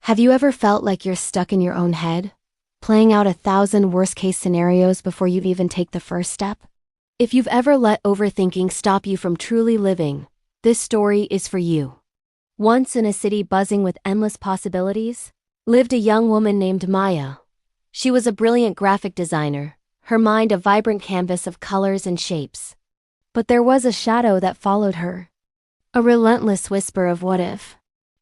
Have you ever felt like you're stuck in your own head, playing out 1,000 worst-case scenarios before you even take the first step? If you've ever let overthinking stop you from truly living, this story is for you. Once in a city buzzing with endless possibilities, lived a young woman named Maya. She was a brilliant graphic designer, her mind a vibrant canvas of colors and shapes. But there was a shadow that followed her. A relentless whisper of what if?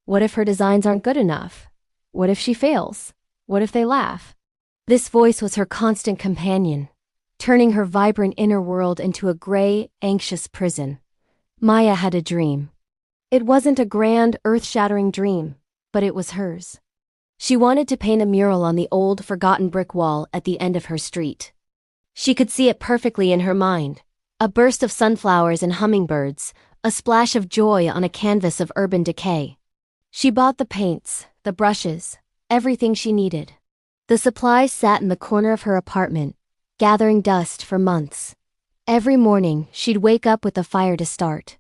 What if her designs aren't good enough? What if she fails? What if they laugh? This voice was her constant companion, turning her vibrant inner world into a gray, anxious prison. Maya had a dream. It wasn't a grand, earth-shattering dream, but it was hers. She wanted to paint a mural on the old, forgotten brick wall at the end of her street. She could see it perfectly in her mind, a burst of sunflowers and hummingbirds, a splash of joy on a canvas of urban decay. She bought the paints, the brushes, everything she needed. The supplies sat in the corner of her apartment, gathering dust for months. Every morning, she'd wake up with a fire to start.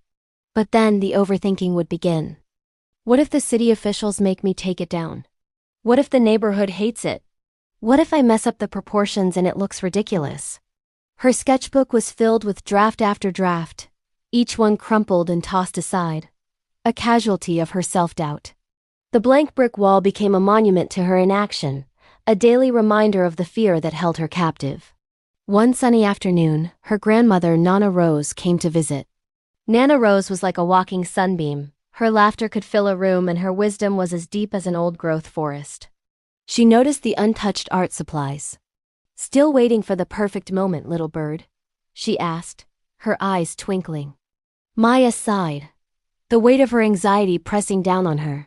But then the overthinking would begin. What if the city officials make me take it down? What if the neighborhood hates it? What if I mess up the proportions and it looks ridiculous? Her sketchbook was filled with draft after draft, each one crumpled and tossed aside, a casualty of her self-doubt. The blank brick wall became a monument to her inaction, a daily reminder of the fear that held her captive. One sunny afternoon, her grandmother, Nana Rose, came to visit. Nana Rose was like a walking sunbeam. Her laughter could fill a room and her wisdom was as deep as an old-growth forest. She noticed the untouched art supplies. "Still waiting for the perfect moment, little bird?" she asked, her eyes twinkling. Maya sighed, the weight of her anxiety pressing down on her.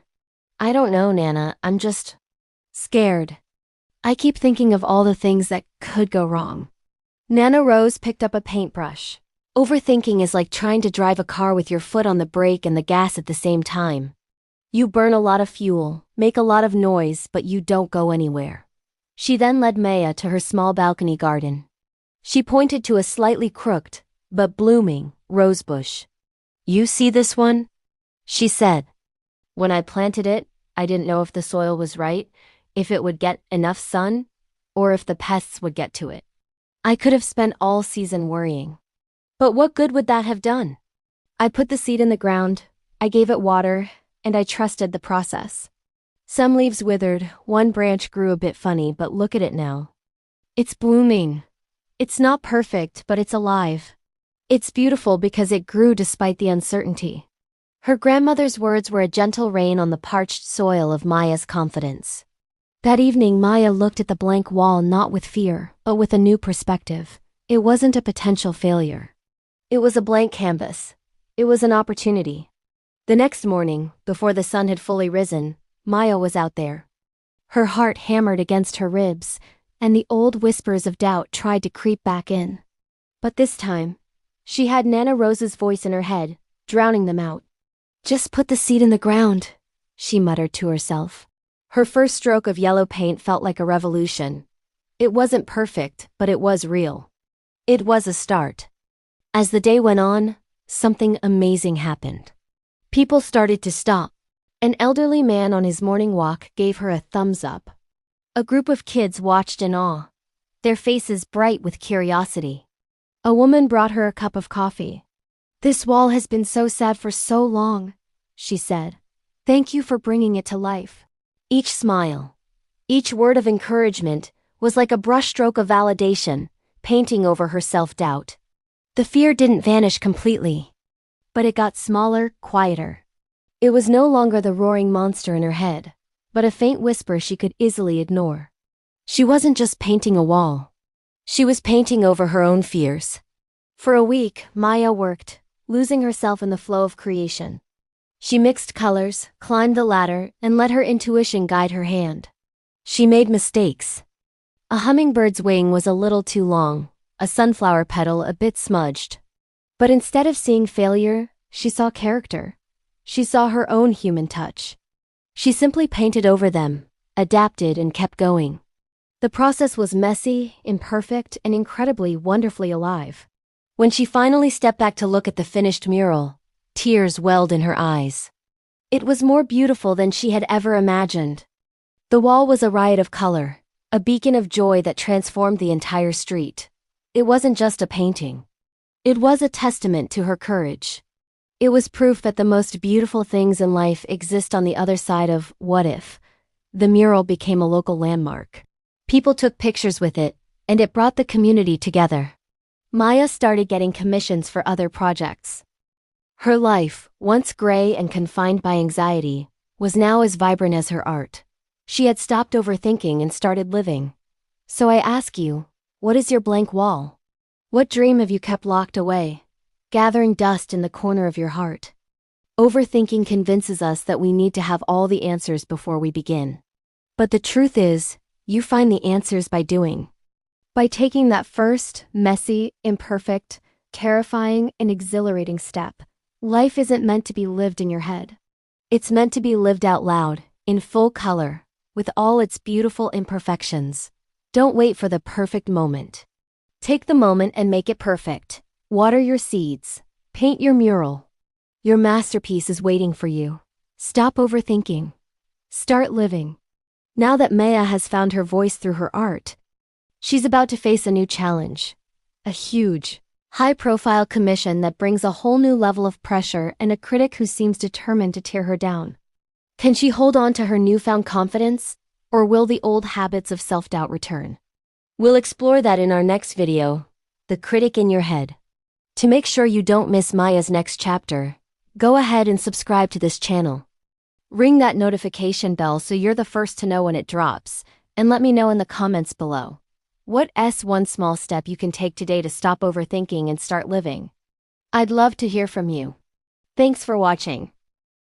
"I don't know, Nana, I'm just scared. I keep thinking of all the things that could go wrong." Nana Rose picked up a paintbrush. Overthinking is like trying to drive a car with your foot on the brake and the gas at the same time. You burn a lot of fuel, make a lot of noise, but you don't go anywhere. She then led Maya to her small balcony garden. She pointed to a slightly crooked, but blooming, rosebush. "You see this one?" she said. "When I planted it, I didn't know if the soil was right, if it would get enough sun, or if the pests would get to it. I could have spent all season worrying. But what good would that have done? I put the seed in the ground, I gave it water, and I trusted the process. Some leaves withered, one branch grew a bit funny, but look at it now. It's blooming. It's not perfect, but it's alive. It's beautiful because it grew despite the uncertainty." Her grandmother's words were a gentle rain on the parched soil of Maya's confidence. That evening, Maya looked at the blank wall not with fear, but with a new perspective. It wasn't a potential failure. It was a blank canvas. It was an opportunity. The next morning, before the sun had fully risen, Maya was out there. Her heart hammered against her ribs, and the old whispers of doubt tried to creep back in. But this time, she had Nana Rose's voice in her head, drowning them out. "Just put the seed in the ground," she muttered to herself. Her first stroke of yellow paint felt like a revolution. It wasn't perfect, but it was real. It was a start. As the day went on, something amazing happened. People started to stop. An elderly man on his morning walk gave her a thumbs up. A group of kids watched in awe, their faces bright with curiosity. A woman brought her a cup of coffee. "This wall has been so sad for so long," she said. "Thank you for bringing it to life." Each smile, each word of encouragement was like a brushstroke of validation, painting over her self-doubt. The fear didn't vanish completely, but it got smaller, quieter. It was no longer the roaring monster in her head, but a faint whisper she could easily ignore. She wasn't just painting a wall. She was painting over her own fears. For a week, Maya worked, losing herself in the flow of creation. She mixed colors, climbed the ladder, and let her intuition guide her hand. She made mistakes. A hummingbird's wing was a little too long, a sunflower petal a bit smudged. But instead of seeing failure, she saw character. She saw her own human touch. She simply painted over them, adapted, and kept going. The process was messy, imperfect, and incredibly wonderfully alive. When she finally stepped back to look at the finished mural, tears welled in her eyes. It was more beautiful than she had ever imagined. The wall was a riot of color, a beacon of joy that transformed the entire street. It wasn't just a painting. It was a testament to her courage. It was proof that the most beautiful things in life exist on the other side of what if. The mural became a local landmark. People took pictures with it, and it brought the community together. Maya started getting commissions for other projects. Her life, once gray and confined by anxiety, was now as vibrant as her art. She had stopped overthinking and started living. So I ask you, what is your blank wall? What dream have you kept locked away, gathering dust in the corner of your heart? Overthinking convinces us that we need to have all the answers before we begin. But the truth is, you find the answers by doing. By taking that first, messy, imperfect, terrifying, and exhilarating step. Life isn't meant to be lived in your head. It's meant to be lived out loud, in full color, with all its beautiful imperfections. Don't wait for the perfect moment. Take the moment and make it perfect. Water your seeds. Paint your mural. Your masterpiece is waiting for you. Stop overthinking. Start living. Now that Maya has found her voice through her art, she's about to face a new challenge. A huge, high-profile commission that brings a whole new level of pressure and a critic who seems determined to tear her down. Can she hold on to her newfound confidence, or will the old habits of self-doubt return? We'll explore that in our next video, The Critic in Your Head. To make sure you don't miss Maya's next chapter, go ahead and subscribe to this channel. Ring that notification bell so you're the first to know when it drops, and let me know in the comments below. What's one small step you can take today to stop overthinking and start living? I'd love to hear from you. Thanks for watching.